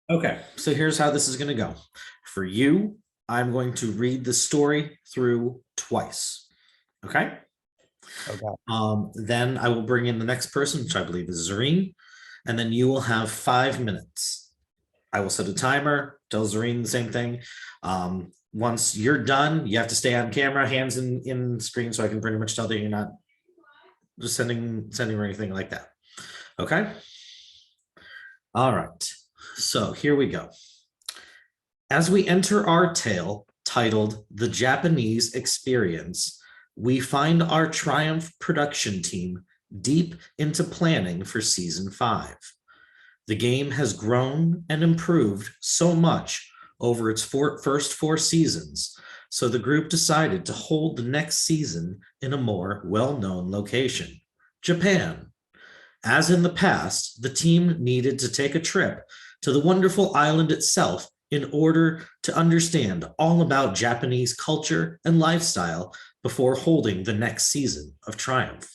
Okay, so here's how this is going to go. For you, I'm going to read the story through twice. Okay. Okay. Then I will bring in the next person, which I believe is Zareen, and then you will have 5 minutes. I will set a timer, tell Zareen the same thing. Once you're done, you have to stay on camera, hands in screen, so I can pretty much tell that you're not just sending or anything like that. Okay. All right. So here we go. As we enter our tale titled The Japanese Experience, we find our Triumph production team deep into planning for season 5. The game has grown and improved so much over its first 4 seasons, so the group decided to hold the next season in a more well-known location, Japan. As in the past, the team needed to take a trip to the wonderful island itself in order to understand all about Japanese culture and lifestyle before holding the next season of Triumph.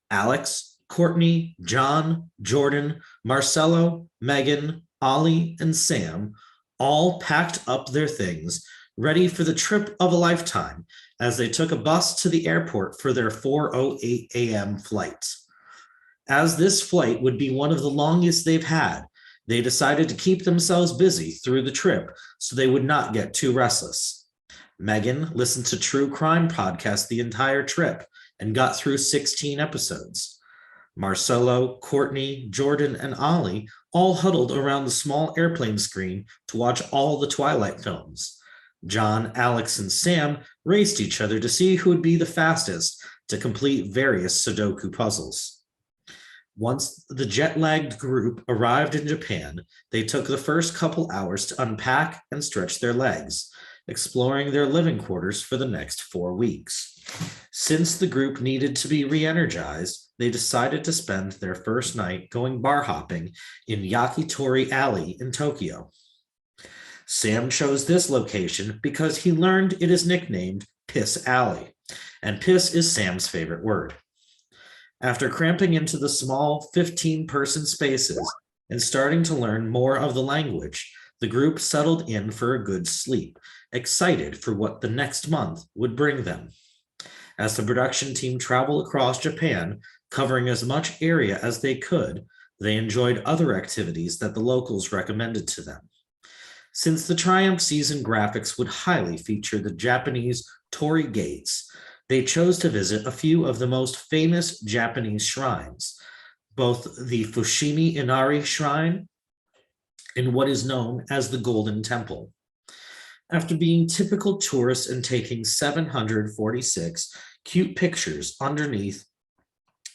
Alex, Courtney, John, Jordan, Marcelo, Megan, Ollie, and Sam all packed up their things, ready for the trip of a lifetime as they took a bus to the airport for their 4:08 a.m. flight. As this flight would be one of the longest they've had, they decided to keep themselves busy through the trip so they would not get too restless. Megan listened to true crime podcasts the entire trip and got through 16 episodes. Marcelo, Courtney, Jordan, and Ollie all huddled around the small airplane screen to watch all the Twilight films. John, Alex, and Sam raced each other to see who would be the fastest to complete various Sudoku puzzles. Once the jet lagged group arrived in Japan, they took the first couple hours to unpack and stretch their legs, exploring their living quarters for the next 4 weeks. Since the group needed to be re energized, they decided to spend their first night going bar hopping in Yakitori Alley in Tokyo. Sam chose this location because he learned it is nicknamed Piss Alley, and piss is Sam's favorite word. After cramping into the small 15-person spaces and starting to learn more of the language, the group settled in for a good sleep, excited for what the next month would bring them. As the production team traveled across Japan, covering as much area as they could, they enjoyed other activities that the locals recommended to them. Since the Triumph season graphics would highly feature the Japanese torii gates, they chose to visit a few of the most famous Japanese shrines, both the Fushimi Inari Shrine and what is known as the Golden Temple. After being typical tourists and taking 746 cute pictures underneath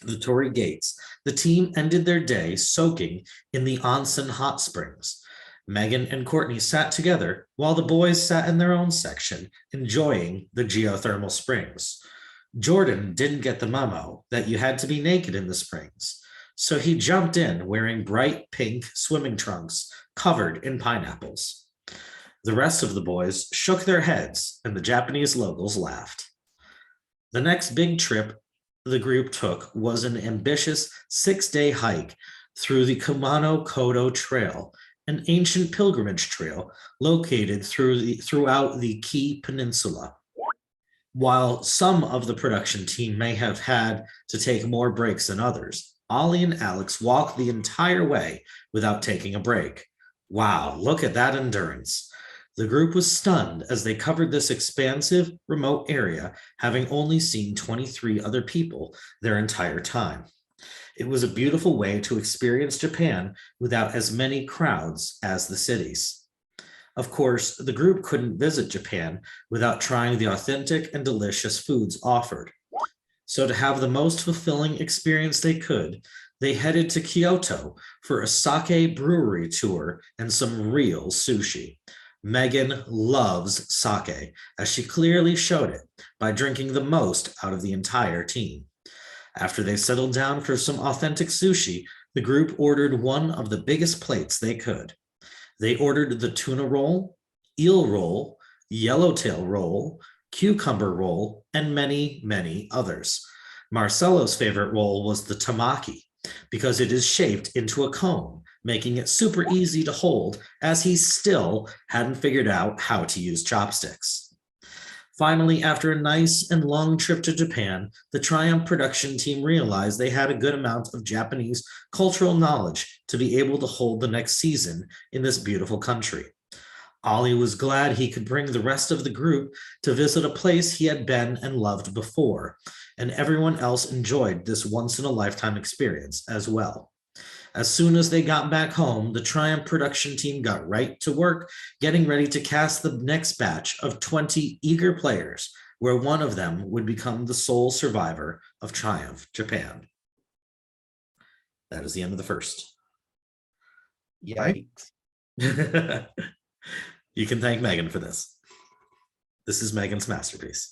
the torii gates, the team ended their day soaking in the onsen hot springs. Megan and Courtney sat together while the boys sat in their own section, enjoying the geothermal springs. Jordan didn't get the memo that you had to be naked in the springs, so he jumped in wearing bright pink swimming trunks covered in pineapples. The rest of the boys shook their heads, and the Japanese locals laughed. The next big trip the group took was an ambitious 6-day hike through the Kumano Kodo Trail, an ancient pilgrimage trail located throughout the Kii Peninsula. While some of the production team may have had to take more breaks than others, Ollie and Alex walked the entire way without taking a break. Wow, look at that endurance. The group was stunned as they covered this expansive, remote area, having only seen 23 other people their entire time. It was a beautiful way to experience Japan without as many crowds as the cities. Of course, the group couldn't visit Japan without trying the authentic and delicious foods offered. So, to have the most fulfilling experience they could, they headed to Kyoto for a sake brewery tour and some real sushi. Megan loves sake, as she clearly showed it by drinking the most out of the entire team. After they settled down for some authentic sushi, the group ordered one of the biggest plates they could. They ordered the tuna roll, eel roll, yellowtail roll, cucumber roll, and many, many others. Marcelo's favorite roll was the tamaki because it is shaped into a cone, making it super easy to hold as he still hadn't figured out how to use chopsticks. Finally, after a nice and long trip to Japan, the Triumph production team realized they had a good amount of Japanese cultural knowledge to be able to hold the next season in this beautiful country. Ollie was glad he could bring the rest of the group to visit a place he had been and loved before, and everyone else enjoyed this once-in-a-lifetime experience as well. As soon as they got back home, the Triumph production team got right to work, getting ready to cast the next batch of 20 eager players, where one of them would become the sole survivor of Triumph Japan. That is the end of the first. Yikes. You can thank Megan for this. This is Megan's masterpiece.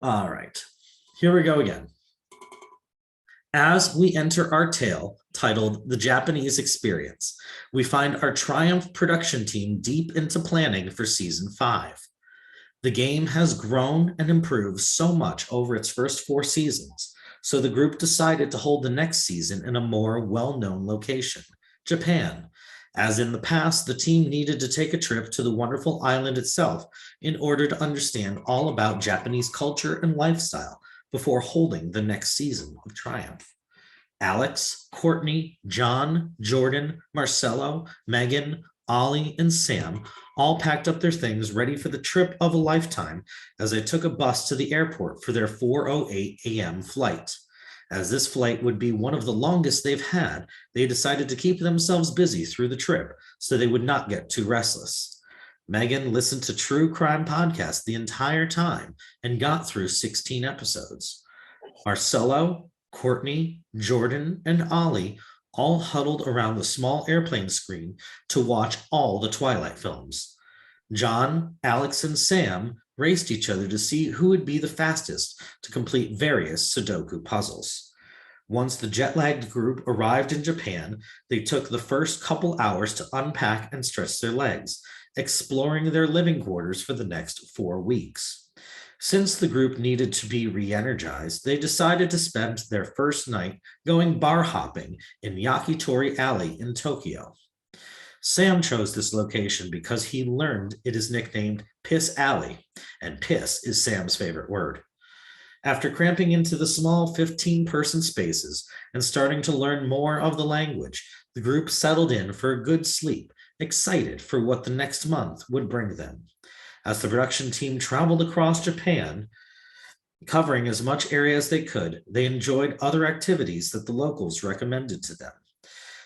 All right, here we go again. As we enter our tale titled The Japanese Experience, we find our Triumph production team deep into planning for season 5. The game has grown and improved so much over its first 4 seasons, so the group decided to hold the next season in a more well-known location, Japan. As in the past, the team needed to take a trip to the wonderful island itself in order to understand all about Japanese culture and lifestyle before holding the next season of Triumph. Alex, Courtney, John, Jordan, Marcelo, Megan, Ollie, and Sam all packed up their things ready for the trip of a lifetime as they took a bus to the airport for their 4:08 a.m. flight. As this flight would be one of the longest they've had, they decided to keep themselves busy through the trip so they would not get too restless. Megan listened to True Crime Podcast the entire time and got through 16 episodes. Marcelo, Courtney, Jordan, and Ollie all huddled around the small airplane screen to watch all the Twilight films. John, Alex, and Sam raced each other to see who would be the fastest to complete various Sudoku puzzles. Once the jet-lagged group arrived in Japan, they took the first couple hours to unpack and stretch their legs, exploring their living quarters for the next 4 weeks. Since the group needed to be re-energized, they decided to spend their first night going bar hopping in Yakitori Alley in Tokyo. Sam chose this location because he learned it is nicknamed Piss Alley, and piss is Sam's favorite word. After cramping into the small 15-person spaces and starting to learn more of the language, the group settled in for a good sleep, excited for what the next month would bring them. As the production team traveled across Japan, covering as much area as they could, they enjoyed other activities that the locals recommended to them.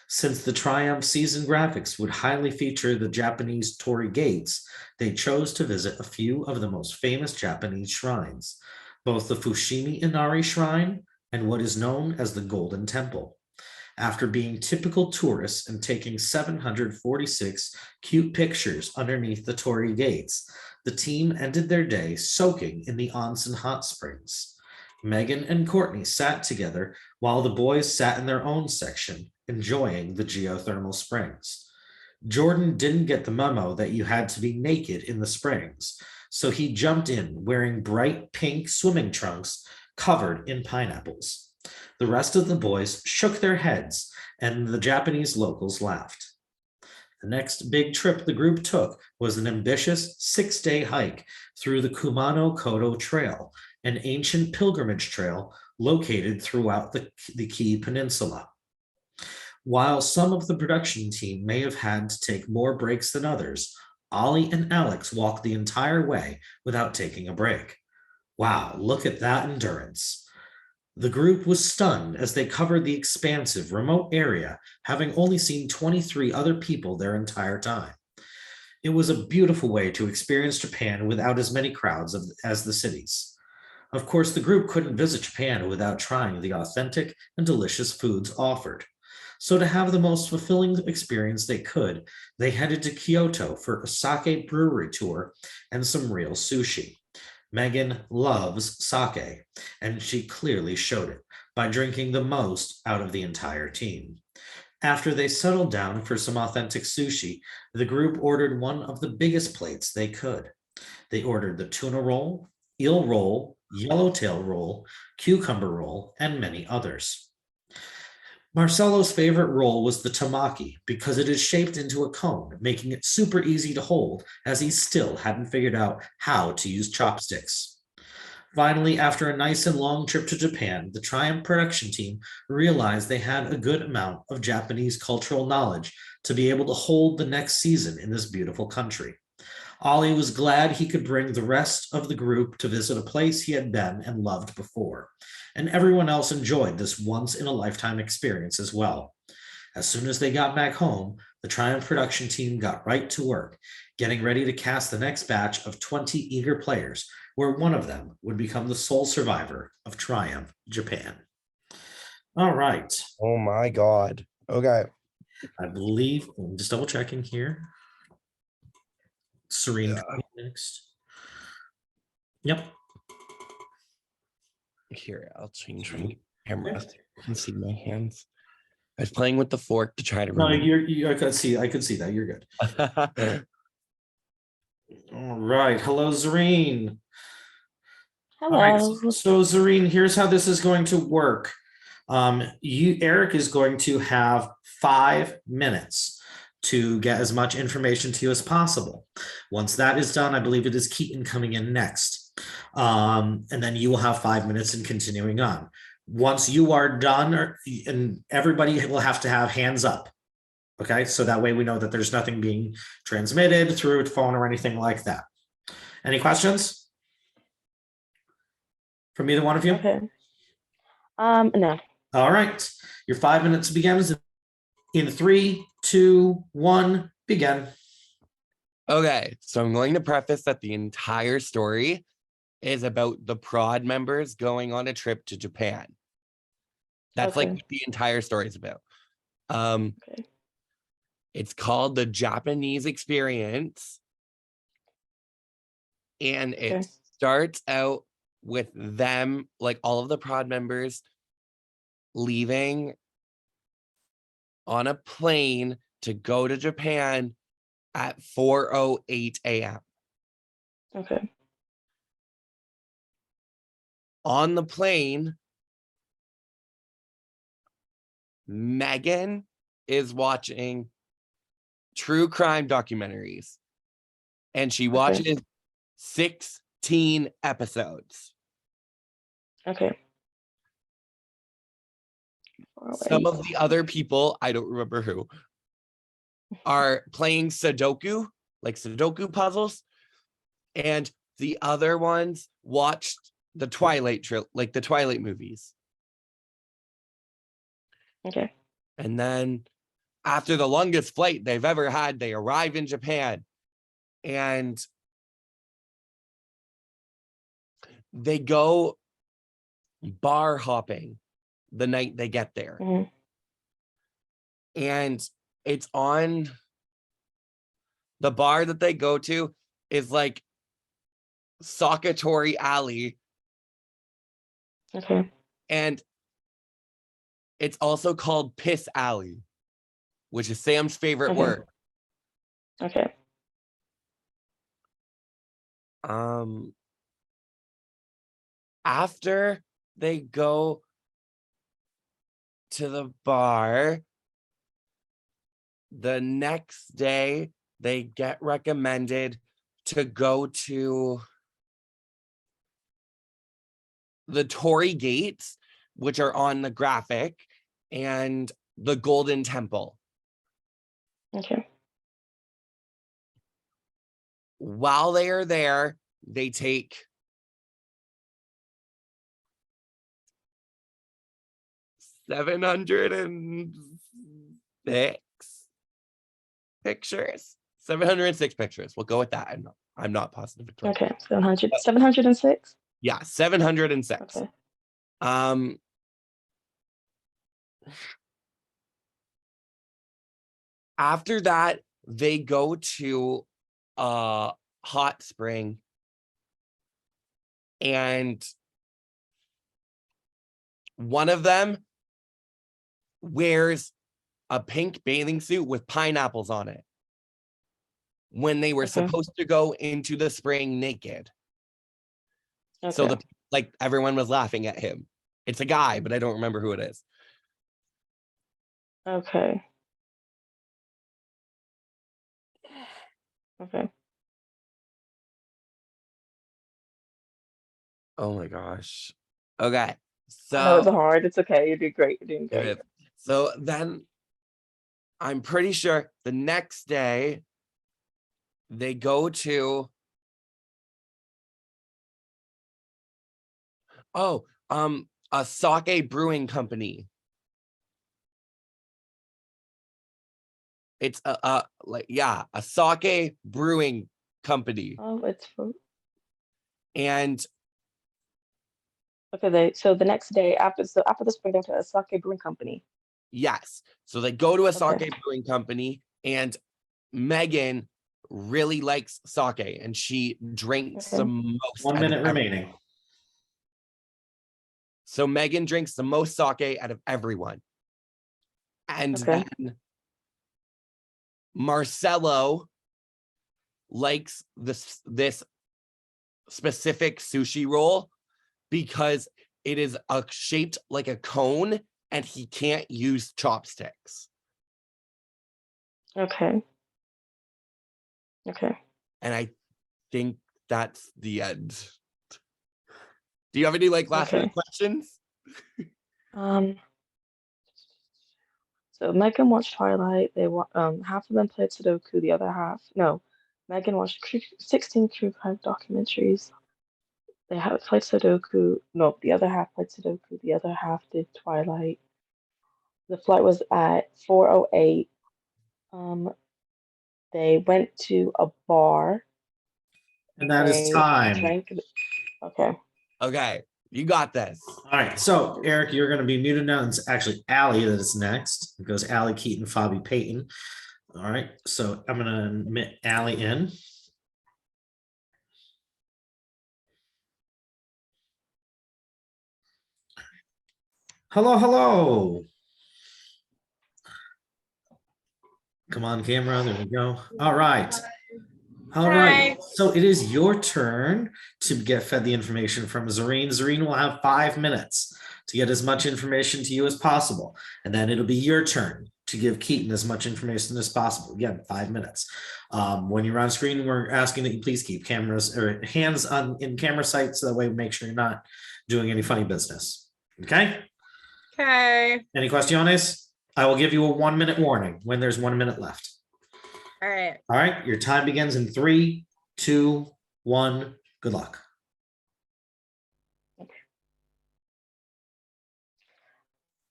Since the Triumph season graphics would highly feature the Japanese torii gates, they chose to visit a few of the most famous Japanese shrines, both the Fushimi Inari Shrine and what is known as the Golden Temple. After being typical tourists and taking 746 cute pictures underneath the torii gates, the team ended their day soaking in the onsen hot springs. Megan and Courtney sat together while the boys sat in their own section, enjoying the geothermal springs. Jordan didn't get the memo that you had to be naked in the springs, so he jumped in wearing bright pink swimming trunks covered in pineapples. The rest of the boys shook their heads, and the Japanese locals laughed. The next big trip the group took was an ambitious 6-day hike through the Kumano Kodo Trail, an ancient pilgrimage trail located throughout the Kii Peninsula. While some of the production team may have had to take more breaks than others, Ollie and Alex walked the entire way without taking a break. Wow, look at that endurance. The group was stunned as they covered the expansive, remote area, having only seen 23 other people their entire time. It was a beautiful way to experience Japan without as many crowds as the cities. Of course, the group couldn't visit Japan without trying the authentic and delicious foods offered. So to have the most fulfilling experience they could, they headed to Kyoto for a sake brewery tour and some real sushi. Megan loves sake, and she clearly showed it by drinking the most out of the entire team. After they settled down for some authentic sushi, the group ordered one of the biggest plates they could. They ordered the tuna roll, eel roll, yellowtail roll, cucumber roll, and many others. Marcelo's favorite roll was the tamaki because it is shaped into a cone, making it super easy to hold, as he still hadn't figured out how to use chopsticks. Finally, after a nice and long trip to Japan, the Triumph production team realized they had a good amount of Japanese cultural knowledge to be able to hold the next season in this beautiful country. Ollie was glad he could bring the rest of the group to visit a place he had been and loved before, and everyone else enjoyed this once in a lifetime experience as well. As soon as they got back home, the Triumph production team got right to work, getting ready to cast the next batch of 20 eager players, where one of them would become the sole survivor of Triumph Japan. All right. Oh my God. Okay. I believe, I'm just double checking here. Serene next. Yep. Here, I'll change my camera so you can see my hands. I was playing with the fork to try to No, remember. I could see that. You're good. All right. Hello, Zareen. Hello. All right. So Zareen, here's how this is going to work. Eric is going to have 5 minutes to get as much information to you as possible. Once that is done, I believe it is Keaton coming in next. And then you will have 5 minutes and continuing on. Once you are done, and everybody will have to have hands up. Okay, so that way we know that there's nothing being transmitted through a phone or anything like that. Any questions from either one of you? Okay. No. All right, your 5 minutes begins in 3, 2, 1, begin. Okay, so I'm going to preface that the entire story is about the prod members going on a trip to Japan. That's like what the entire story is about. Okay. It's called the Japanese Experience. And it starts out with them, like all of the prod members, leaving on a plane to go to Japan at 4:08 a.m. Okay. On the plane, Megan is watching true crime documentaries, and she watches 16 episodes. Okay. Some of the other people, I don't remember who, are playing Sudoku, like Sudoku puzzles, and the other ones watched the Twilight movies. Okay. And then after the longest flight they've ever had, they arrive in Japan and they go bar hopping the night they get there. Mm-hmm. And it's on the bar that they go to is like Sakatori Alley. Okay. And it's also called Piss Alley, which is Sam's favorite word. Okay. After they go to the bar, the next day they get recommended to go to the Torii Gates, which are on the graphic, and the Golden Temple. Okay. While they are there, they take 706 pictures. 706 pictures. We'll go with that. I'm not positive. Okay. 706? Yeah, 706. Okay. After that, they go to a hot spring, and one of them wears a pink bathing suit with pineapples on it when they were supposed to go into the spring naked. So everyone was laughing at him. It's a guy, but I don't remember who it is. Okay. Okay. Oh my gosh. Okay. I know it's So hard. It's okay. You're doing great. You're doing great. so then I'm pretty sure the next day they go to a sake brewing company. It's a sake brewing company. Oh, it's for And okay. So the next day after the spring, they went to a sake brewing company. yes, so they go to a Okay. sake brewing company, and Megan really likes sake, and she drinks Okay. the most. 1 out of minute remaining. So Megan drinks the most sake out of everyone. And Okay. then Marcelo likes this specific sushi roll because it is shaped like a cone and he can't use chopsticks. Okay. Okay. And I think that's the end. Do you have any last minute Okay. questions? Um. So Megan watched Twilight. Half of them played Sudoku. The other half, no. Megan watched 16 true crime documentaries. They have played Sudoku. No, the other half played Sudoku. The other half did Twilight. The flight was at 4:08. Um, they went to a bar. And that is They time. drank. Okay. Okay, you got this. All right, so Eric, you're going to be muted now. It's actually Allie that is next. It goes Allie, Keaton, Fabi, Peyton. All right, so I'm going to admit Allie in. Hello, hello. Come on, camera. There we go. All right. All right. So it is your turn to get fed the information from Zareen. Zareen will have 5 minutes to get as much information to you as possible. And then it'll be your turn to give Keaton as much information as possible. Again, 5 minutes. When you're on screen, we're asking that you please keep cameras or hands on in camera sight so that way we make sure you're not doing any funny business. Okay? Okay. Any questions? I will give you a 1 minute warning when there's 1 minute left. All right. All right, your time begins in 3, 2, 1. Good luck.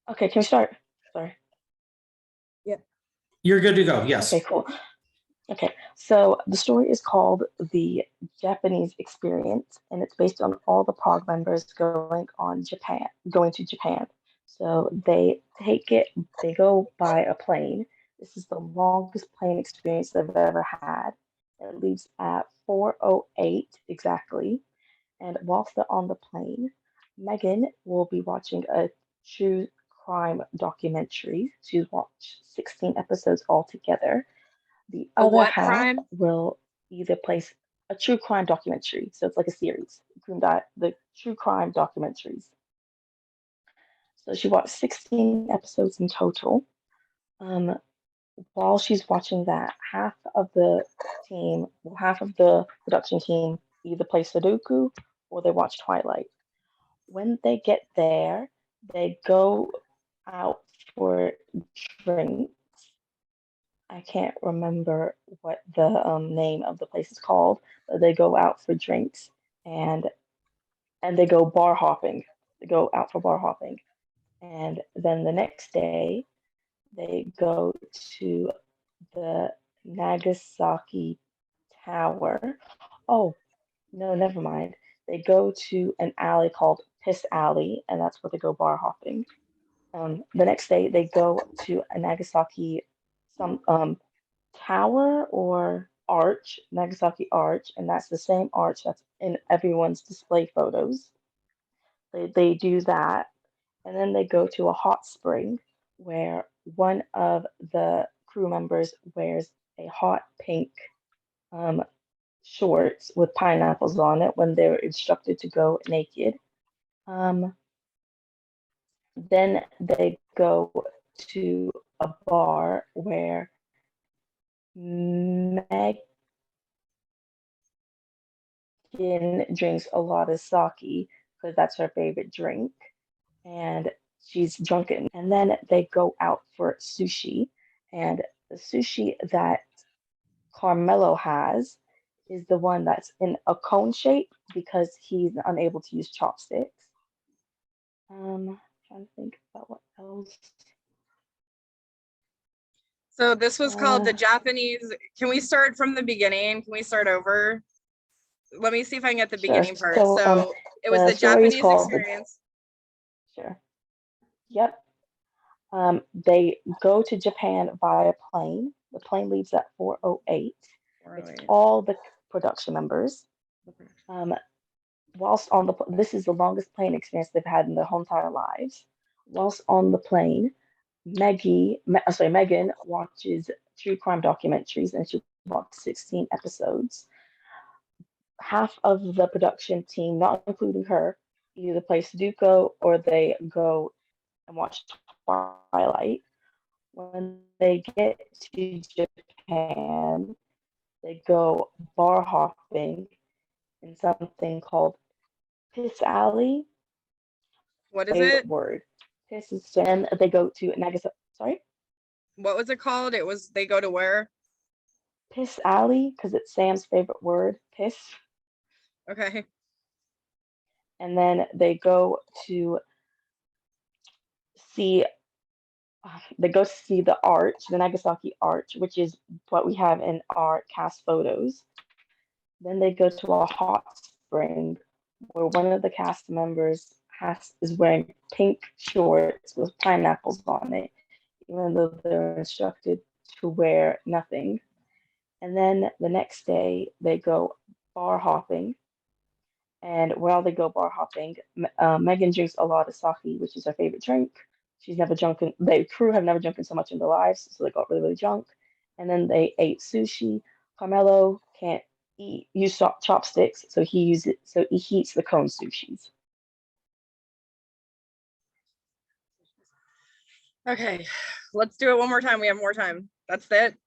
Okay, can we start? Sorry. You're good to go. Yes. Okay, cool. Okay, so the story is called The Japanese Experience, and it's based on all the POG members going to Japan. So they go by a plane. This is the longest plane experience they've ever had. It leaves at 4:08 exactly. And whilst they're on the plane, Megan will be watching a true crime documentary. She's watched 16 episodes altogether. The A other what half crime? will either place a true crime documentary. So it's like a series. The true crime documentaries. So she watched 16 episodes in total. While she's watching that, half of the production team either play Sudoku or they watch Twilight. When they get there, they go out for drinks. I can't remember what the name of the place is called, but they go out for drinks and they go bar hopping. They go out for bar hopping. And then the next day, they go to the Nagasaki Tower. Oh, no, never mind. They go to an alley called Piss Alley, and that's where they go bar hopping. The next day, they go to a Nagasaki some tower or arch, Nagasaki Arch, and that's the same arch that's in everyone's display photos. They do that, and then they go to a hot spring where one of the crew members wears a hot pink um, shorts with pineapples on it when they're instructed to go naked. Then they go to a bar where Megan drinks a lot of sake because that's her favorite drink, and she's drunken. And then they go out for sushi, and the sushi that Carmelo has is the one that's in a cone shape because he's unable to use chopsticks. Trying to think about what else. So this was called the Uh, Japanese. Can we start from the beginning? Can we start over? Let me see if I can get the Sure. beginning part. So, So it was the the story is Japanese called the- experience. Sure. Yep. They go to Japan via plane. The plane leaves at 4:08. It's all the production members. Whilst on this is the longest plane experience they've had in their whole entire lives. Whilst on the plane, Megan watches true crime documentaries, and she watched 16 episodes. Half of the production team, not including her, either play Sudoku or they go and watch Twilight. When they get to Japan, they go bar hopping in something called Piss Alley. What is Favorite it? word. Piss is then they go to Nagasaki. Sorry? What was it called? It was they go to where? Piss Alley, because it's Sam's favorite word, piss. Okay. And then they go to see the arch, the Nagasaki arch, which is what we have in our cast photos. Then they go to a hot spring where one of the cast members is wearing pink shorts with pineapples on it, even though they're instructed to wear nothing. And then the next day they go bar hopping. And while they go bar hopping, Megan drinks a lot of sake, which is her favorite drink. She's never drunken. The crew have never drunken so much in their lives, so they got really, really drunk. And then they ate sushi. Carmelo can't use chopsticks, so he eats the cone sushis. Okay. Let's do it one more time. We have more time. That's it.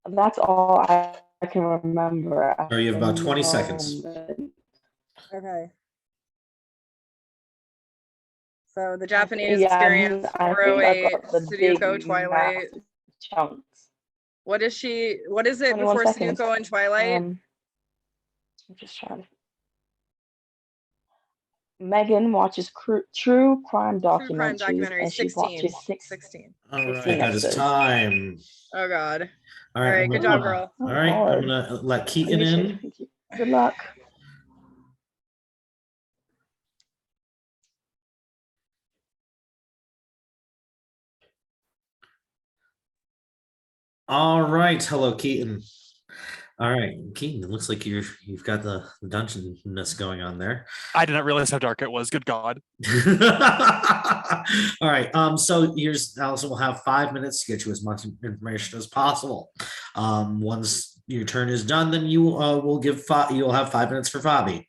That's all I can remember. Or you have about 20 seconds. Okay. So the Japanese experience, I think I 408, got the Sudoku, big Twilight. chunks. What is it 21 before seconds. Sudoku and Twilight? I'm just trying to. Megan watches true crime documentaries, and she 16. watches 16. All 16 right, that is episodes. time. Oh God. All All right, right, good job, girl. All right, I'm gonna let Keaton in. Thank you. Good luck. All right, hello, Keaton. All right, Keaton, it looks like you've got the dungeonness going on there. I did not realize how dark it was. Good God. All right. So here's Allison will have 5 minutes to get you as much information as possible. Once your turn is done, then you will you'll have 5 minutes for Fabi.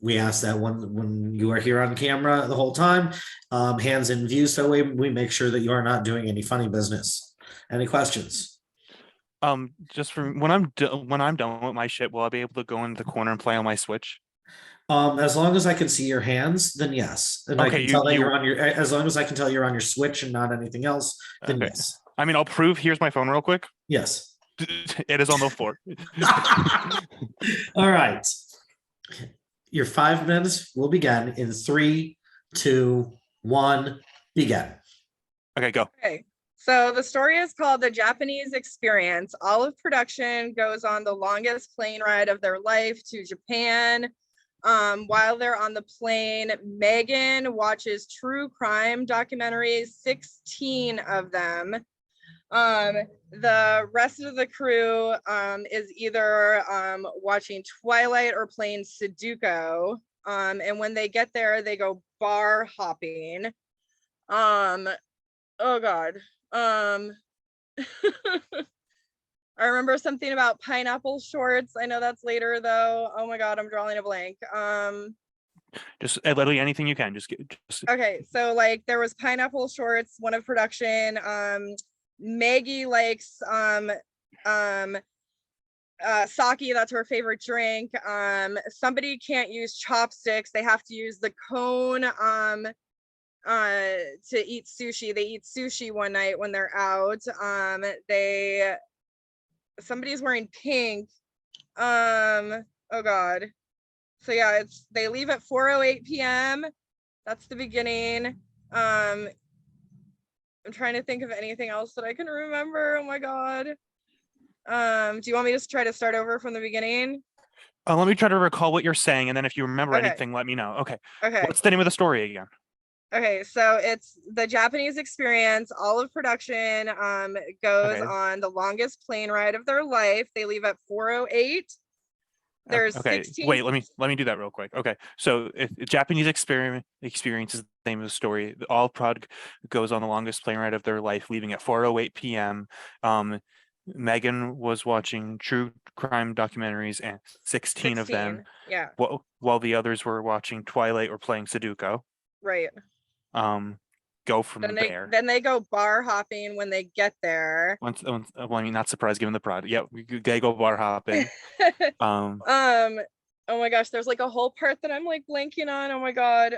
We ask that when you are here on camera the whole time, hands in view, so we make sure that you are not doing any funny business. Any questions? Just for when I'm done with my shit, will I be able to go into the corner and play on my Switch? As long as I can see your hands, then yes. And I Okay, can tell that you're on your. As long as I can tell you're on your Switch and not anything else, then Okay. yes. I mean, I'll prove. Here's my phone real quick. Yes. It is on the floor. All right. Your 5 minutes will begin in 3, 2, 1, begin. Okay, go. Okay. So the story is called The Japanese Experience. All of production goes on the longest plane ride of their life to Japan. While they're on the plane, Megan watches true crime documentaries, 16 of them. The rest of the crew is either watching Twilight or playing Sudoku. And when they get there, they go bar hopping. Oh God. I remember something about pineapple shorts. I know that's later though. Oh my God, I'm drawing a blank. literally anything you can. Okay, so like there was pineapple shorts, one of production. Maggie likes sake, that's her favorite drink. Somebody can't use chopsticks, they have to use the cone to eat sushi. They eat sushi one night when they're out. Somebody's wearing pink. Oh god. So yeah, they leave at 4:08 p.m. That's the beginning. I'm trying to think of anything else that I can remember. Oh my god. Do you want me to try to start over from the beginning? Let me try to recall what you're saying, and then if you remember Okay. anything, let me know. Okay. Okay. What's the name of the story again? Okay, so it's the Japanese experience. All of production goes Okay. on the longest plane ride of their life. They leave at 4:08. There's Okay. 16. Wait, let me do that real quick. Okay. So if Japanese experience is the name of the story. All prod goes on the longest plane ride of their life, leaving at 4:08 p.m. Megan was watching true crime documentaries, and 16 of them, Yeah, while the others were watching Twilight or playing Sudoku. right. Go from there. Then they go bar hopping when they get there. Well, I mean, not surprised given the prod. Yeah, they go bar hopping. Oh my gosh, there's like a whole part that I'm like blanking on. Oh my god.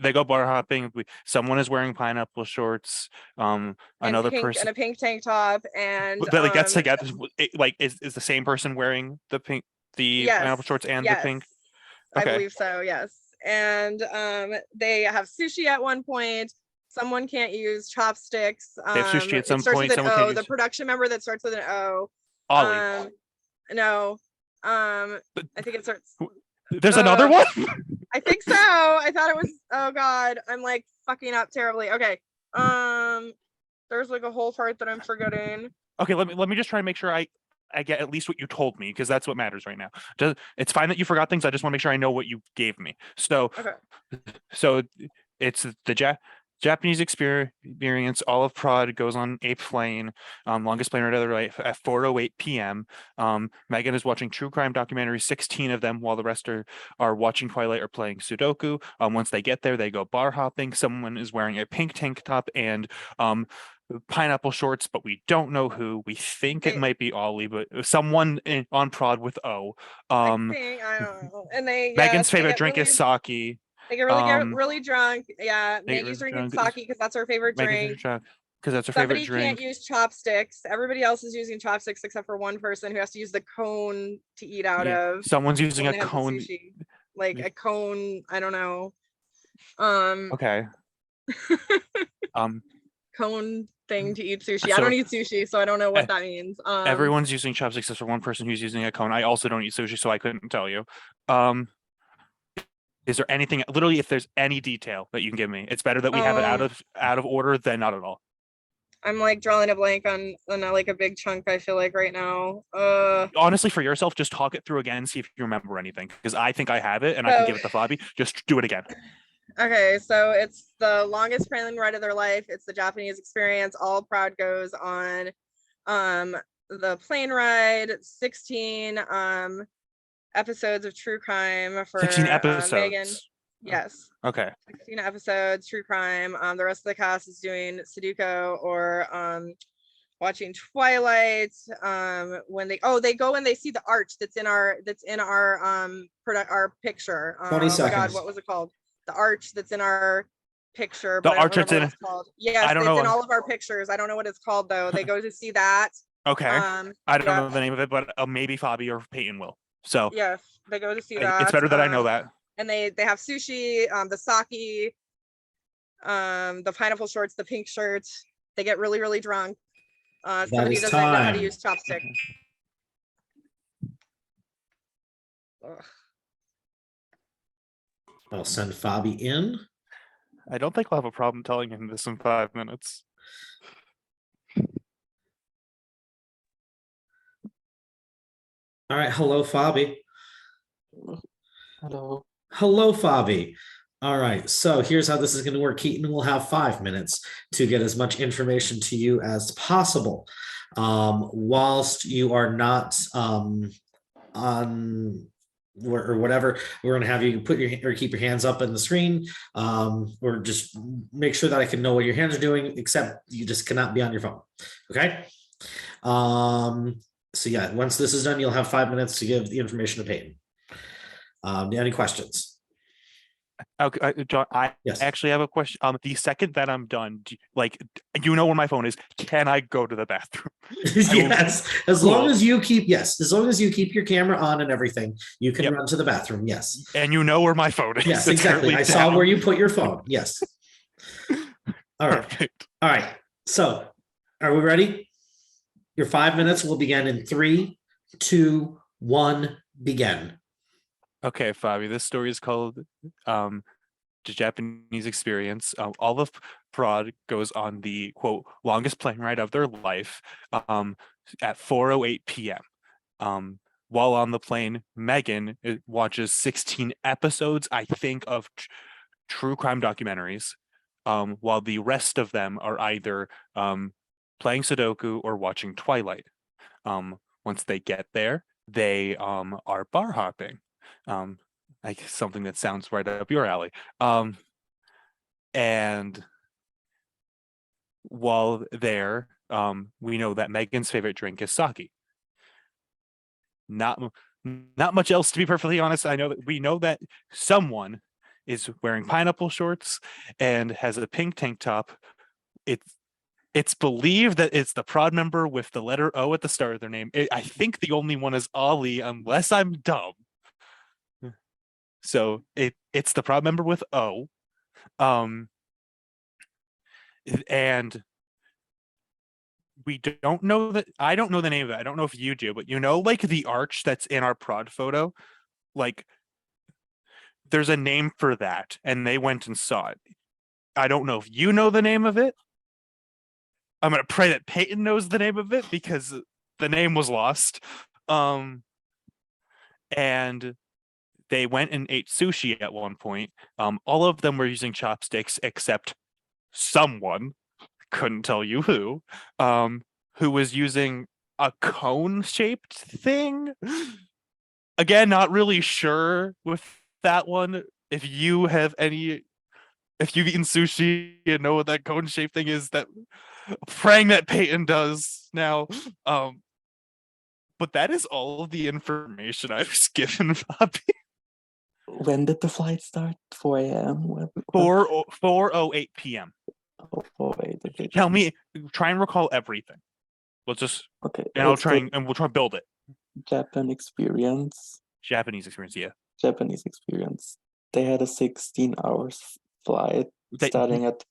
They go bar hopping. Someone is wearing pineapple shorts. Another person and a pink tank top, and but it gets together. Like is the same person wearing the pineapple shorts and the pink? I Okay. believe so. Yes, and they have sushi at one point. Someone can't use chopsticks. They have sushi at some it starts point. with an Someone O. can't The use production member that starts with an O. Ollie. No. But I think it starts. there's another one. I think so. I thought it was. Oh god, I'm like fucking up terribly. Okay. There's like a whole part that I'm forgetting. Okay, let me just try to make sure I get at least what you told me, because that's what matters right now. It's fine that you forgot things. I just want to make sure I know what you gave me. So, Okay. so it's the Japanese experience. All of prod goes on a plane, longest plane ride of their life at 4:08 p.m. Megan is watching true crime documentaries, 16 of them, while the rest are watching Twilight or playing Sudoku. Once they get there, they go bar hopping. Someone is wearing a pink tank top and pineapple shorts, but we don't know who. We think it might be Ollie, but someone on prod with O. I don't know. And Megan's favorite drink is sake. They get really drunk. Yeah, Maggie's drinking sake because that's her favorite drink. Because that's her Somebody favorite drink. can't use chopsticks. Everybody else is using chopsticks except for one person who has to use the cone to eat out of. Someone's using a cone. Like a cone. I don't know. Okay. Cone thing to eat sushi. I don't eat sushi, so I don't know what that means. Everyone's using chopsticks except for one person who's using a cone. I also don't eat sushi, so I couldn't tell you. Is there anything, literally, if there's any detail that you can give me? It's better that we have it out of order than not at all. I'm like drawing a blank on like a big chunk, I feel like right now. Honestly, for yourself, just talk it through again and see if you remember anything, because I think I have it and I can give it to Fabi. Just do it again. Okay, so it's the longest plane ride of their life. It's the Japanese experience. All prod goes on the plane ride. 16 episodes of true crime for 16 episodes. Megan. Yes. Okay. 16 episodes, true crime. The rest of the cast is doing Sudoku or watching Twilight. When they go and they see the arch that's in our picture. 20 seconds. Oh my god, what was it called? The arch that's in our picture. The arch that's in. Yes, I don't know. It's in all of our pictures. I don't know what it's called though. They go to see that. Okay. I don't know the name of it, but maybe Fabi or Peyton will. So yes, they go to see that. It's better that I know that. And they have sushi, the sake, the pineapple shorts, the pink shirts. They get really, really drunk. Somebody doesn't know how to use chopstick. I'll send Fabi in. I don't think I'll have a problem telling him this in 5 minutes. All right. Hello, Fabi. Hello. Hello, Fabi. All right. So here's how this is going to work. Keaton will have 5 minutes to get as much information to you as possible. Whilst you are not or whatever. We're going to have you put your or keep your hands up in the screen, or just make sure that I can know what your hands are doing, except you just cannot be on your phone. Okay. So yeah, once this is done, you'll have 5 minutes to give the information to Peyton. Any questions? Okay, John, I Yes. actually have a question. The second that I'm done, you know where my phone is. Can I go to the bathroom? Yes, as long Cool. as you keep your camera on and everything, you can Yep. run to the bathroom. Yes. And you know where my phone is. Yes, It's exactly. currently I saw down. where you put your phone. Yes. All right. Perfect. All right. So, are we ready? Your 5 minutes will begin in 3, 2, 1, begin. Okay, Fabi, this story is called The Japanese Experience. Olive Prod goes on the quote longest plane ride of their life at 4:08 p.m. While on the plane, Megan watches 16 episodes, I think, of true crime documentaries, while the rest of them are either playing Sudoku or watching Twilight. Once they get there, they are bar hopping. Like something that sounds right up your alley. And while there, we know that Megan's favorite drink is sake. Not much else, to be perfectly honest. We know that someone is wearing pineapple shorts and has a pink tank top. It's believed that it's the prod member with the letter O at the start of their name. I think the only one is Ollie, unless I'm dumb. So it's the prod member with O. And we don't know that. I don't know the name of it. I don't know if you do, but like the arch that's in our prod photo, like there's a name for that, and they went and saw it. I don't know if you know the name of it. I'm gonna pray that Peyton knows the name of it because the name was lost. And they went and ate sushi at one point. All of them were using chopsticks except someone, couldn't tell you who was using a cone-shaped thing. Again, not really sure with that one. If you've eaten sushi and know what that cone-shaped thing is, that praying that Peyton does now. But that is all of the information I was given, Bobby. When did the flight start? 4 a.m. 4:08 p.m. Oh, wait, okay. Tell me, try and recall everything. We'll just, Okay, and we'll it's try the and we'll try and build it. Japanese experience. Japanese experience, yeah. Japanese experience. They had a 16 hours flight starting at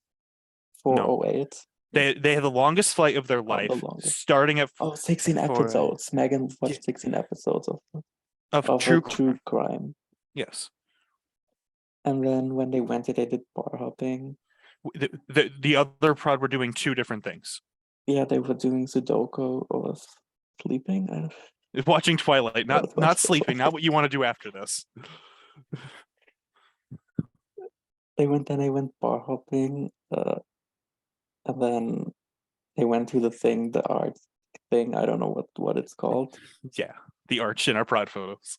4:08. They had the longest flight of their the life, longest. starting at 16 episodes. Megan watched 16 episodes of a true crime. Yes. And then when they went, they did bar hopping. The other prod were doing two different things. Yeah, they were doing Sudoku or sleeping. Watching Twilight, not Watching sleeping, not what you want to do after this. They went bar hopping, and then they went to the art thing. I don't know what it's called. Yeah, the arch in our prod photos.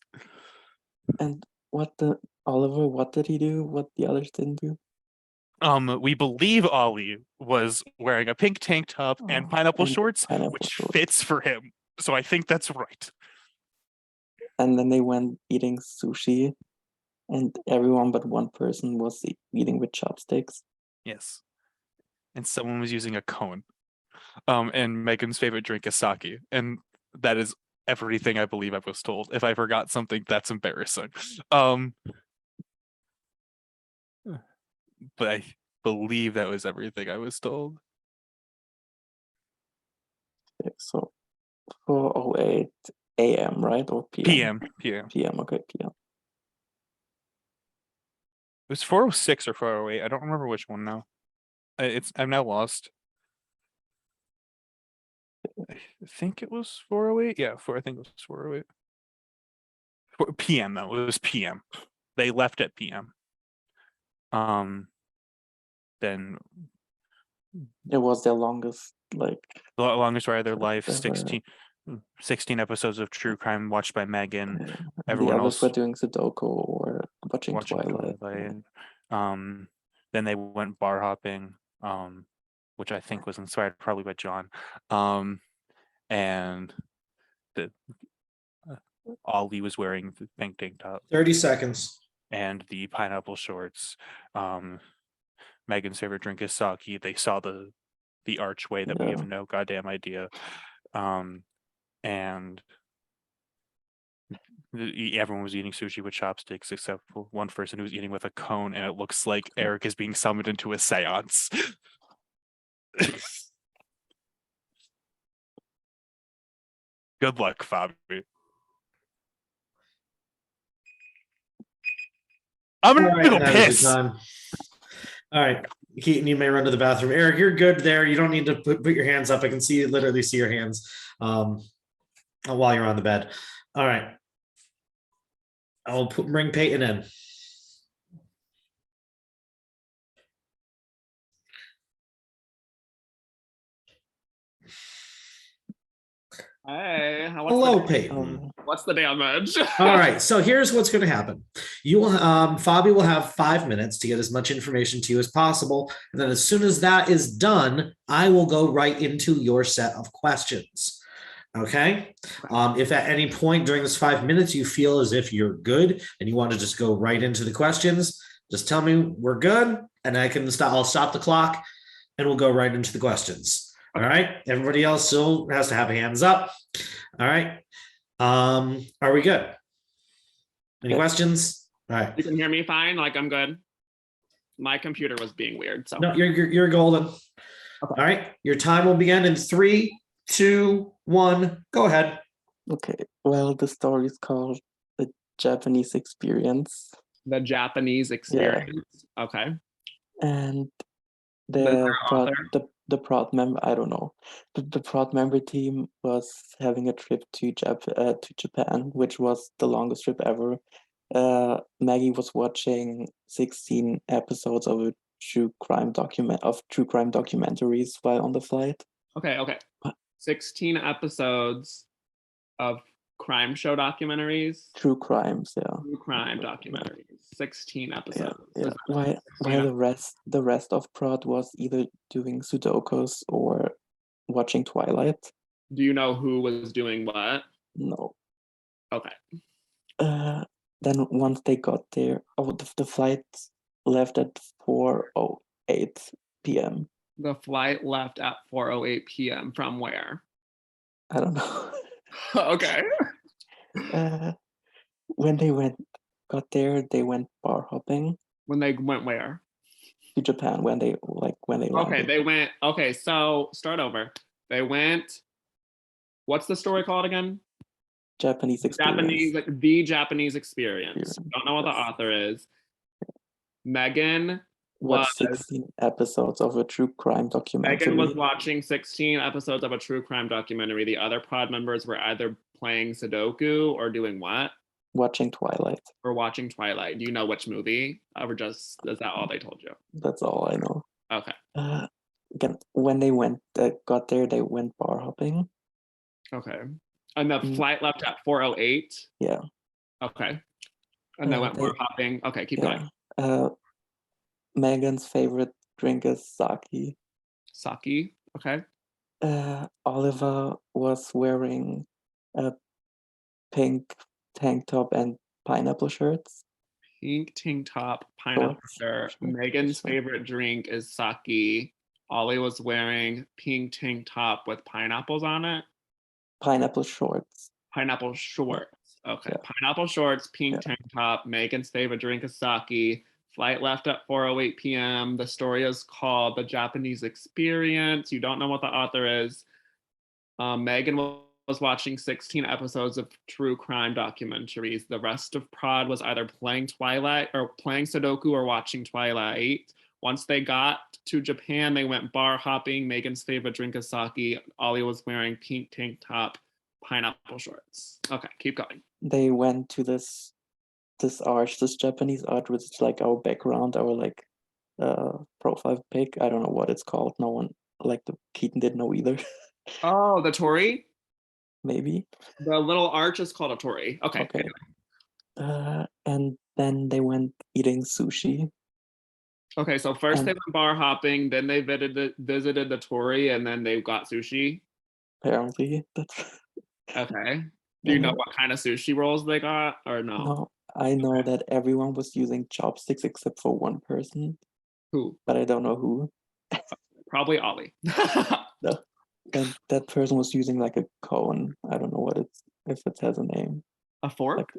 And Oliver, what did he do? What the others didn't do? We believe Ollie was wearing a pink tank top and pineapple shorts, which fits for him. So I think that's right. And then they went eating sushi, and everyone but one person was eating with chopsticks. Yes. And someone was using a cone. And Megan's favorite drink is sake. And that is everything I believe I was told. If I forgot something, that's embarrassing. But I believe that was everything I was told. Okay, so 4:08 a.m., right? Or p.m.? PM. PM, okay, PM. It was 4:06 or 4:08. I don't remember which one now. I'm now lost. I think it was 4:08. Yeah, I think it was 4:08. PM though. It was PM. They left at PM. Then it was their longest the longest ride of their life, ever. 16. 16 episodes of true crime watched by Megan. The Everyone others else were doing Sudoku or watching watching Twilight. Twilight. Then they went bar hopping, which I think was inspired probably by John. And the Ollie was wearing the pink tank top 30 seconds. and the pineapple shorts. Megan's favorite drink is sake. They saw the archway that we have no goddamn idea. And everyone was eating sushi with chopsticks except for one person who was eating with a cone, and it looks like Eric is being summoned into a seance. Good luck, Fabi. I'm All gonna right, go that is your piss. time. All right, Keaton, you may run to the bathroom. Eric, you're good there. You don't need to put your hands up. I can literally see your hands while you're on the bed. All right. I'll bring Peyton in. Hey, Hello, Peyton. what's the damage? All right, so here's what's going to happen. You will, Fabi will have 5 minutes to get as much information to you as possible, and then as soon as that is done, I will go right into your set of questions. Okay. If at any point during this 5 minutes you feel as if you're good and you want to just go right into the questions, just tell me we're good, and I can stop. I'll stop the clock, and we'll go right into the questions. All right. Everybody else still has to have hands up. All right. Are we good? Any questions? All right. You can hear me fine? Like I'm good? My computer was being weird, so. No, you're golden. Okay. All right. Your time will begin in 3, 2, 1. Go ahead. Okay, well, the story is called The Japanese Experience. The Japanese experience. Okay. And Is there the an prod, author? the prod member, I don't know, the prod member team was having a trip to Japan, which was the longest trip ever. Maggie was watching 16 episodes of a true crime documentaries while on the flight. Okay. 16 episodes of crime show documentaries. True crimes, yeah. True crime documentaries. 16 episodes. Yeah. While the rest of prod was either doing Sudokus or watching Twilight. Do you know who was doing what? No. Okay. Then once they got there, the flight left at 4:08 p.m. The flight left at 4:08 p.m. from where? I don't know. Okay. When they got there, they went bar hopping When they went where? to Japan. When they landed. Okay, they went. Okay, so start over. They went. What's the story called again? Japanese Experience. The Japanese Experience. Don't know what the author is. Megan Watched 16 episodes of a true crime documentary. Megan was watching 16 episodes of a true crime documentary. The other pod members were either playing Sudoku or doing what? Watching Twilight. Or watching Twilight. Do you know which movie? Or is that all they told you? That's all I know. Okay. Again, when they got there, they went bar hopping. Okay. And the flight left at 4:08? Yeah. Okay. And they went bar hopping. Okay, keep going. Megan's favorite drink is sake. Sake. Okay. Oliver was wearing a pink tank top and pineapple shirts. Pink tank top, pineapple shirt. Megan's favorite drink is sake. Ollie was wearing pink tank top with pineapples on it. Pineapple shorts. Pineapple shorts. Okay. Yeah. Pineapple shorts, pink tank top. Megan's favorite drink is sake. Flight left at 4:08 p.m. The story is called The Japanese Experience. You don't know what the author is. Megan was watching 16 episodes of true crime documentaries. The rest of prod was either playing Twilight or playing Sudoku or watching Twilight. Once they got to Japan, they went bar hopping. Megan's favorite drink is sake. Ollie was wearing pink tank top, pineapple shorts. Okay, keep going. They went to this Japanese art, which is like our background, our like profile pic. I don't know what it's called. No one, like the Keaton didn't know either. Oh, the Tory? maybe. The little arch is called a torii. Okay. Okay. And then they went eating sushi. Okay, so first they And- went bar hopping, then they visited the torii, and then they got sushi. Apparently, that's Okay. Do you know what kind of sushi rolls they got or no? no. I know that everyone was using chopsticks except for one person, Who? but I don't know who. Probably Ollie. No. And that person was using like a cone. I don't know what it's if it has a name. A fork? Like,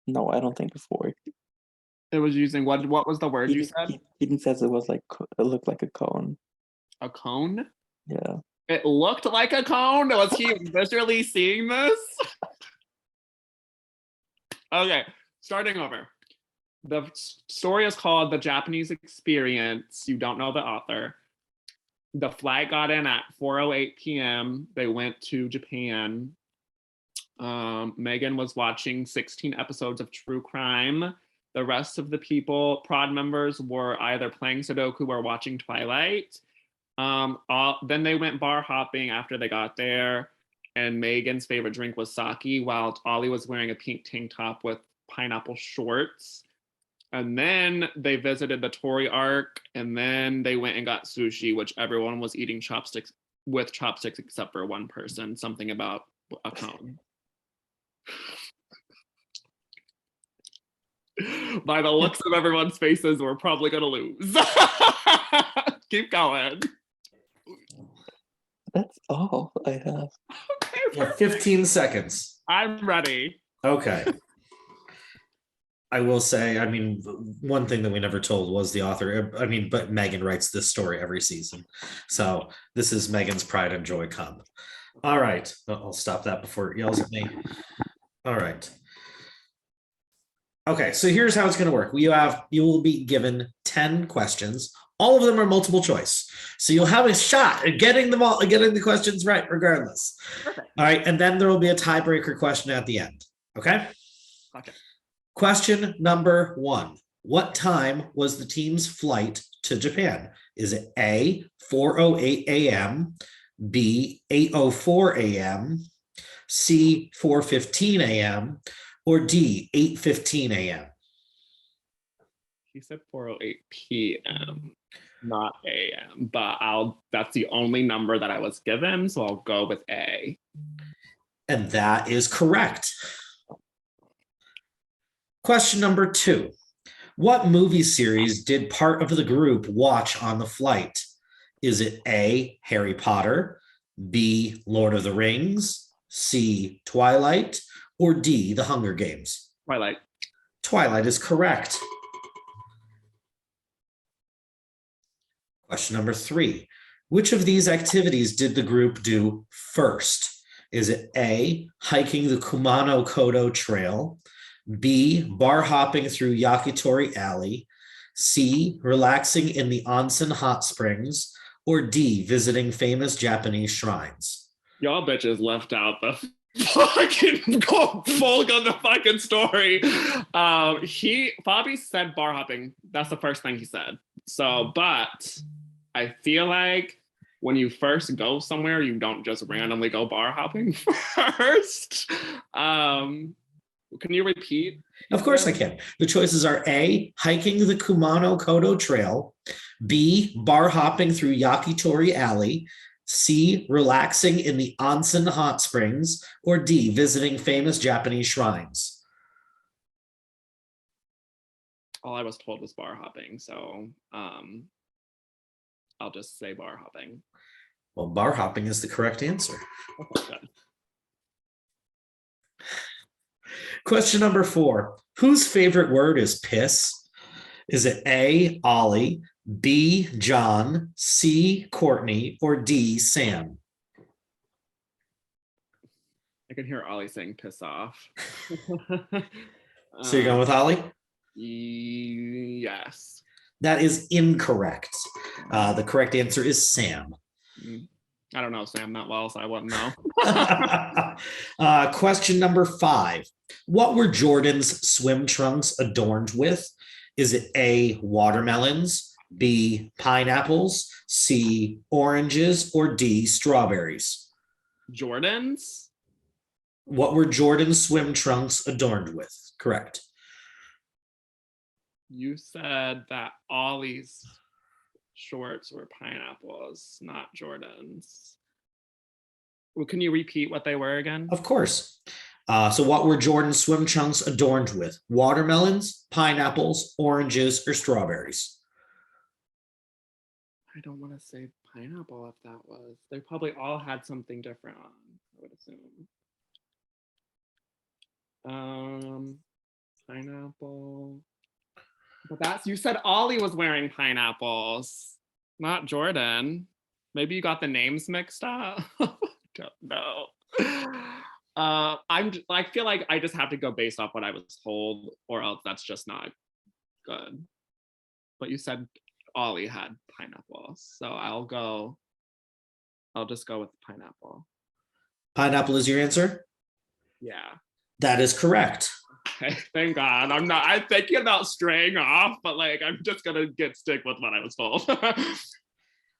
no, I don't think a fork. It was using what was the word you said? Eden says it was like it looked like a cone. A cone? Yeah. It looked like a cone. Was he visually seeing this? Okay, starting over. The story is called The Japanese Experience. You don't know the author. The flight got in at 4:08 p.m. They went to Japan. Megan was watching 16 episodes of true crime. The rest of the people, prod members, were either playing Sudoku or watching Twilight. Then they went bar hopping after they got there, and Megan's favorite drink was sake, while Ollie was wearing a pink tank top with pineapple shorts. And then they visited the Torii Arc, and then they went and got sushi, which everyone was eating chopsticks except for one person, something about a cone. By the looks of everyone's faces, we're probably gonna lose. Keep going. That's all I have. Okay, Yeah, perfect. 15 seconds. I'm ready. Okay. I will say, I mean, one thing that we never told was the author. I mean, but Megan writes this story every season. So this is Megan's Pride and Joy Come. All right. I'll stop that before it yells at me. All right. Okay, so here's how it's going to work. You will be given 10 questions. All of them are multiple choice. So you'll have a shot at getting the questions right regardless. Perfect. All right, and then there will be a tiebreaker question at the end. Okay? Okay. Question number 1. What time was the team's flight to Japan? Is it A, 4:08 a.m., B, 8:04 a.m., C, 4:15 a.m., or D, 8:15 a.m.? He said 4:08 p.m., not a.m., but that's the only number that I was given, so I'll go with A. And that is correct. Question number 2. What movie series did part of the group watch on the flight? Is it A, Harry Potter, B, Lord of the Rings, C, Twilight, or D, The Hunger Games? Twilight. Twilight is correct. Question number 3. Which of these activities did the group do first? Is it A, hiking the Kumano Kodo Trail, B, bar hopping through Yakitori Alley, C, relaxing in the onsen hot springs, or D, visiting famous Japanese shrines? Y'all bitches left out the fucking go full gun the fucking story. Bobby said bar hopping. That's the first thing he said. So, but I feel like when you first go somewhere, you don't just randomly go bar hopping first. Can you repeat? Of course I can. The choices are A, hiking the Kumano Kodo Trail, B, bar hopping through Yakitori Alley, C, relaxing in the onsen hot springs, or D, visiting famous Japanese shrines? All I was told was bar hopping, so I'll just say bar hopping. Well, bar hopping is the correct answer. Okay, good. Question number 4. Whose favorite word is piss? Is it A, Ollie, B, John, C, Courtney, or D, Sam? I can hear Ollie saying piss off. So you're going with Ollie? Yes. That is incorrect. The correct answer is Sam. I don't know Sam that well, so I wouldn't know. Question number 5. What were Jordan's swim trunks adorned with? Is it A, watermelons, B, pineapples, C, oranges, or D, strawberries? Jordans? What were Jordan's swim trunks adorned with? Correct. You said that Ollie's shorts were pineapples, not Jordans. Well, can you repeat what they were again? Of course. So what were Jordan's swim trunks adorned with? Watermelons, pineapples, oranges, or strawberries? I don't want to say pineapple if that was. They probably all had something different on, I would assume. Pineapple. But that's, you said Ollie was wearing pineapples, not Jordan. Maybe you got the names mixed up. Don't know. I feel like I just have to go based off what I was told, or else that's just not good. But you said Ollie had pineapple, so I'll just go with pineapple. Pineapple is your answer? Yeah. That is correct. Okay, thank God. I'm thinking about straying off, but like I'm just gonna stick with what I was told. All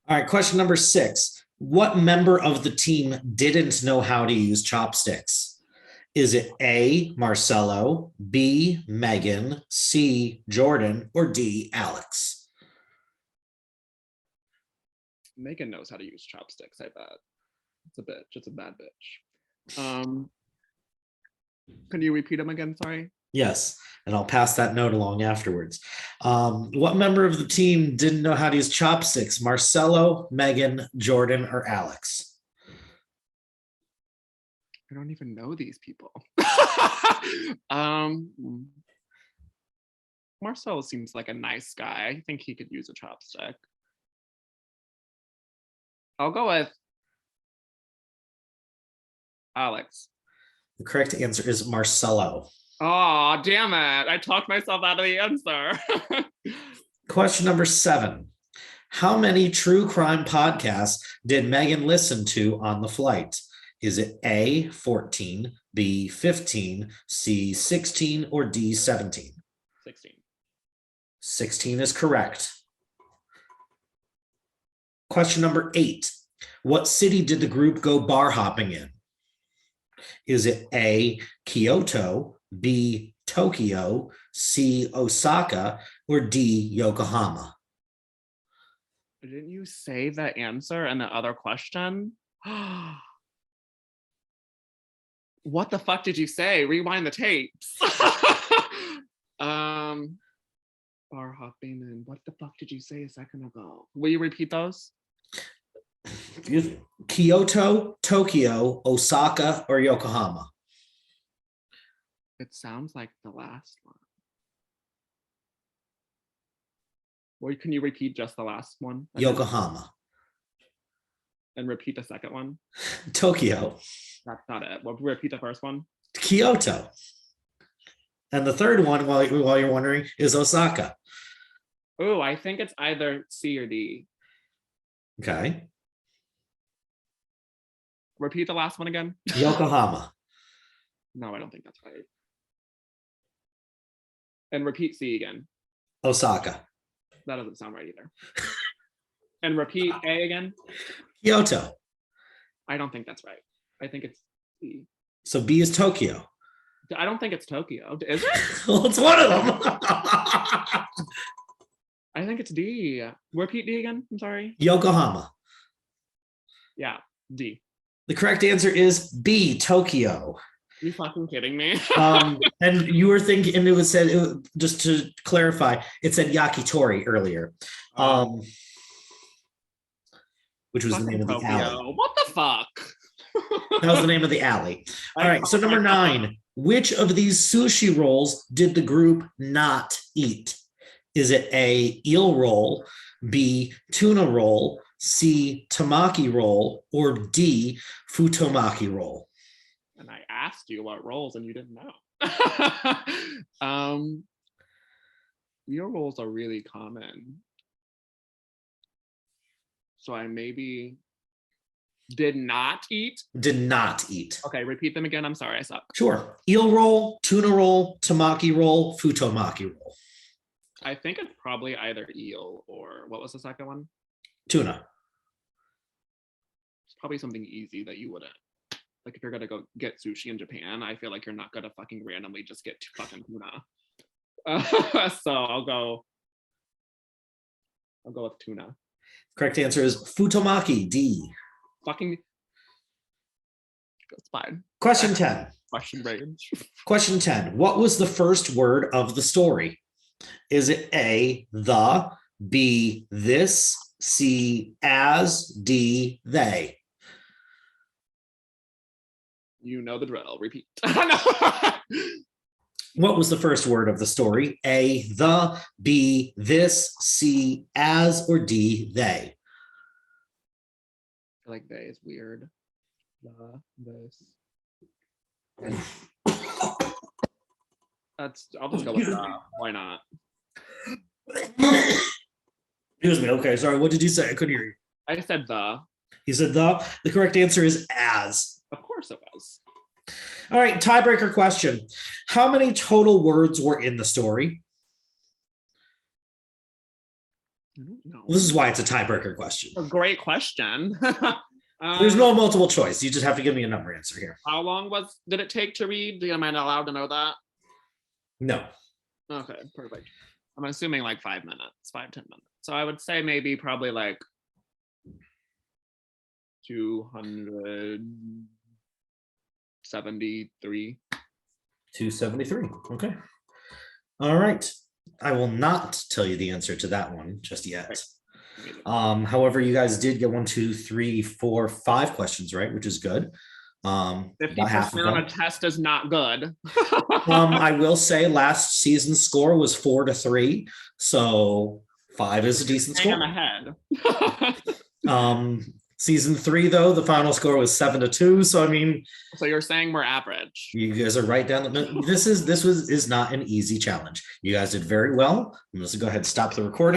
right, question number 6. What member of the team didn't know how to use chopsticks? Is it A, Marcelo, B, Megan, C, Jordan, or D, Alex? Megan knows how to use chopsticks, I bet. It's a bitch. It's a bad bitch. Can you repeat them again? Sorry. Yes, and I'll pass that note along afterwards. What member of the team didn't know how to use chopsticks? Marcelo, Megan, Jordan, or Alex? I don't even know these people. Marcel seems like a nice guy. I think he could use a chopstick. I'll go with Alex. The correct answer is Marcelo. Oh, damn it. I talked myself out of the answer. Question number 7. How many true crime podcasts did Megan listen to on the flight? Is it A, 14, B, 15, C, 16, or D, 17? 16. 16 is correct. Question number 8. What city did the group go bar hopping in? Is it A, Kyoto, B, Tokyo, C, Osaka, or D, Yokohama? Didn't you say the answer and the other question? What the fuck did you say? Rewind the tapes. Bar hopping and what the fuck did you say a second ago? Will you repeat those? Kyoto, Tokyo, Osaka, or Yokohama? It sounds like the last one. Or can you repeat just the last one? Yokohama. And repeat the second one? Tokyo. That's not it. We'll repeat the first one. Kyoto. And the third one, while you're wondering, is Osaka. Oh, I think it's either C or D. Okay. Repeat the last one again. Yokohama. No, I don't think that's right. And repeat C again. Osaka. That doesn't sound right either. And repeat A again. Kyoto. I don't think that's right. I think it's D. So B is Tokyo. I don't think it's Tokyo. Is it? Well, it's one of them. I think it's D. Repeat D again. I'm sorry. Yokohama. Yeah, D. The correct answer is B, Tokyo. Are you fucking kidding me? And you were thinking, and just to clarify, it said yakitori earlier, which was the name of the alley. What the fuck? That was the name of the alley. All right, so number 9, which of these sushi rolls did the group not eat? Is it A, eel roll, B, tuna roll, C, tamaki roll, or D, futomaki roll? And I asked you what rolls and you didn't know. Eel rolls are really common. So I maybe did not eat. Did not eat. Okay, repeat them again. I'm sorry, I suck. Sure. Eel roll, tuna roll, tamaki roll, futomaki roll. I think it's probably either eel or what was the second one? Tuna. It's probably something easy that you wouldn't like if you're gonna go get sushi in Japan, I feel like you're not gonna fucking randomly just get fucking tuna. So I'll go with tuna. Correct answer is futomaki, D. Fucking, it's fine. Question 10. Question range. Question 10. What was the first word of the story? Is it A, the, B, this, C, as, D, they? You know the drill. Repeat. What was the first word of the story? A, the, B, this, C, as, or D, they? I feel like they is weird. This. I'll just go with that. Why not? Excuse me. Okay, sorry. What did you say? I couldn't hear you. I said the. You said the. The correct answer is as. Of course it was. All right, tiebreaker question. How many total words were in the story? I don't know. This is why it's a tiebreaker question. A great question. There's no multiple choice. You just have to give me a number answer here. How long did it take to read? Am I allowed to know that? No. Okay, perfect. I'm assuming like 5 minutes, 5-10 minutes. So I would say maybe probably like 273. 273. Okay. All right. I will not tell you the answer to that one just yet. However, you guys did get 1, 2, 3, 4, 5 questions right, which is good. 50% on a test is not good. I will say last season's score was 4-3, so 5 is a decent score. I'm ahead. Season 3 though, the final score was 7-2. So I mean, so you're saying we're average. You guys are right down. This is not an easy challenge. You guys did very well. I'm just gonna go ahead and stop the recording.